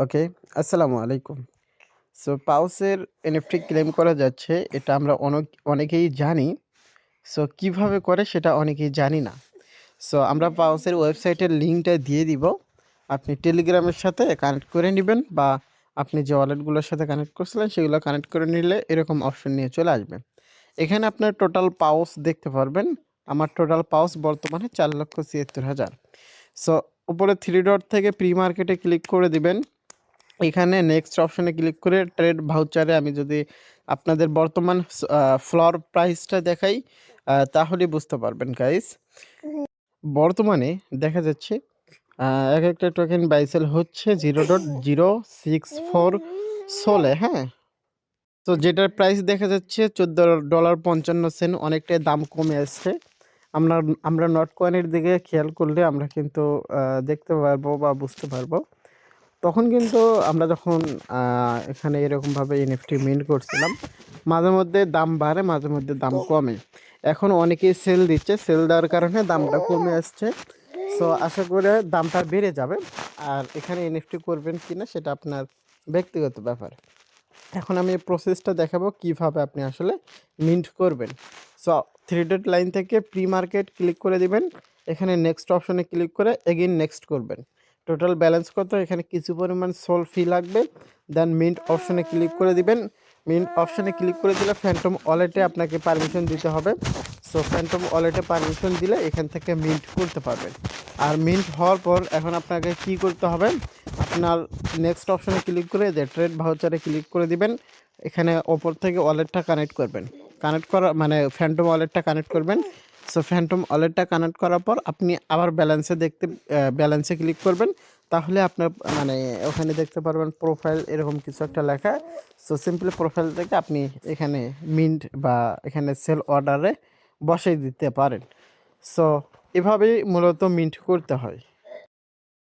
ওকে, আসসালামু আলাইকুম। So পাউসের NFT claim করা যাচ্ছে এটা আমরা অনেকেই জানি। সো কিভাবে করে সেটা অনেকেই জানি না। সো আমরা পাউসের ওয়েবসাইটের লিঙ্কটা দিয়ে দিব। আপনি টেলিগ্রামের সাথে কানেক্ট করে নিবেন বা আপনি যে ওয়ালেটগুলোর সাথে কানেক্ট করছিলেন সেগুলো কানেক্ট করে নিলে এরকম অপশন নিয়ে চলে আসবে। এখানে আপনার টোটাল পাউস দেখতে পারবেন। আমার টোটাল পাউস বর্তমানে 4,76,000। সো উপরে 3 ডট থেকে প্রি মার্কেটে ক্লিক করে দিবেন। এখানে নেক্সট অপশনে ক্লিক করে ট্রেড ভাউচারে আমি যদি আপনাদের বর্তমান ফ্লোর প্রাইসটা দেখাই তাহলে বুঝতে পারবেন গাইস। বর্তমানে দেখা যাচ্ছে এক একটা টোকেন বাইসেল হচ্ছে 0.064 সোলে, হ্যাঁ। তো যেটার প্রাইস দেখা যাচ্ছে $14.55, অনেকটাই দাম কমে আসছে। আমরা আমরা নট কয়েনের দিকে খেয়াল করলে আমরা কিন্তু দেখতে পারবো বা বুঝতে পারবো। তখন কিন্তু আমরা যখন এখানে এরকমভাবে এনএফটি মিন্ট করছিলাম, মাঝে মধ্যে দাম বাড়ে, মাঝে মধ্যে দাম কমে। এখন অনেকেই সেল দিচ্ছে, সেল দেওয়ার কারণে দামটা কমে আসছে। সো আশা করে দামটা বেড়ে যাবে। আর এখানে এনএফটি করবেন কিনা সেটা আপনার ব্যক্তিগত ব্যাপার। এখন আমি প্রসেসটা দেখাবো কিভাবে আপনি আসলে মিন্ট করবেন। সো 3 ডট লাইন থেকে প্রি মার্কেট ক্লিক করে দিবেন। এখানে নেক্সট অপশনে ক্লিক করে এগেইন নেক্সট করবেন। টোটাল ব্যালেন্স কত, এখানে কিছু পরিমাণ সোল ফি লাগবে। দেন মিন্ট অপশনে ক্লিক করে দিবেন। মিন্ট অপশনে ক্লিক করে দিলে ফ্যান্টম ওয়ালেটে আপনাকে পারমিশন দিতে হবে। সো ফ্যান্টম ওয়ালেটে পারমিশন দিলে এখান থেকে মিন্ট করতে পারবেন। আর মিন্ট হওয়ার পর এখন আপনাকে কি করতে হবে, আপনার নেক্সট অপশনে ক্লিক করে যে ট্রেড ভাউচারে ক্লিক করে দিবেন। এখানে ওপর থেকে ওয়ালেটটা কানেক্ট করবেন। কানেক্ট করা মানে ফ্যান্টম ওয়ালেটটা কানেক্ট করবেন। সো ফ্যান্টম ওয়ালেটটা কানেক্ট করার পর আপনি আবার ব্যালেন্সে ক্লিক করবেন। তাহলে আপনার মানে ওখানে দেখতে পারবেন প্রোফাইল এরকম কিছু একটা লেখা। সো সিম্পলি প্রোফাইল থেকে আপনি এখানে মিন্ট বা এখানে সেল অর্ডারে বসাই দিতে পারেন। সো এভাবেই মূলত মিন্ট করতে হয়।